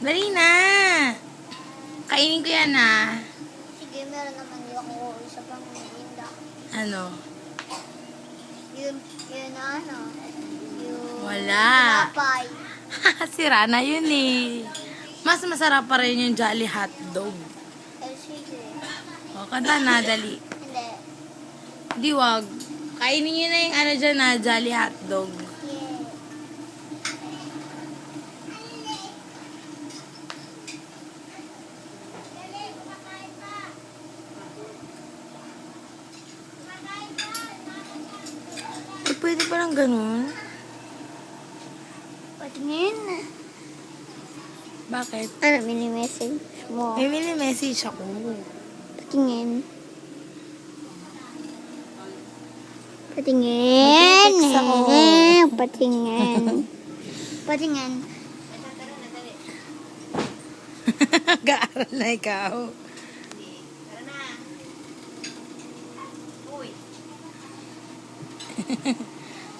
Dali na. Kainin ko yan Sige, meron naman din ako isa pang merienda. Ano? Yun na ano. Yung Wala. tinapay. Sira na yun eh. Mas masarap pa rin yung Jolly Hotdog. Sige. O, kanta na, dali. Hindi. Di wag. Kainin nyo na yung ano dyan Jolly Hotdog. Yeah. Eh, pwede palang ganun? Patingin. Bakit? Ano, mini-message mo? May mini-message ako. Patingin. Patingin. Magte-text ako. Patingin. Patingin. Gaaral na ikaw. Tara na. Uy,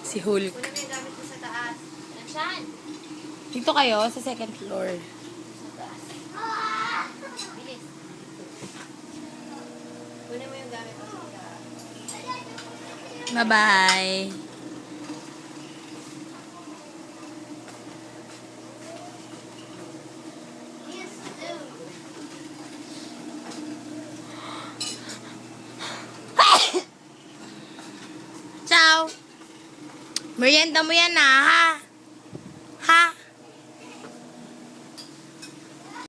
Si Hulk. kunin mo yung gamit ko sa taas. Nasaan? Dito kayo, sa second floor. Sa taas. Bilis. Kunin mo yung gamit ko sa taas. Bye-bye. Yes, do. Ciao. Merienda mo yan ha.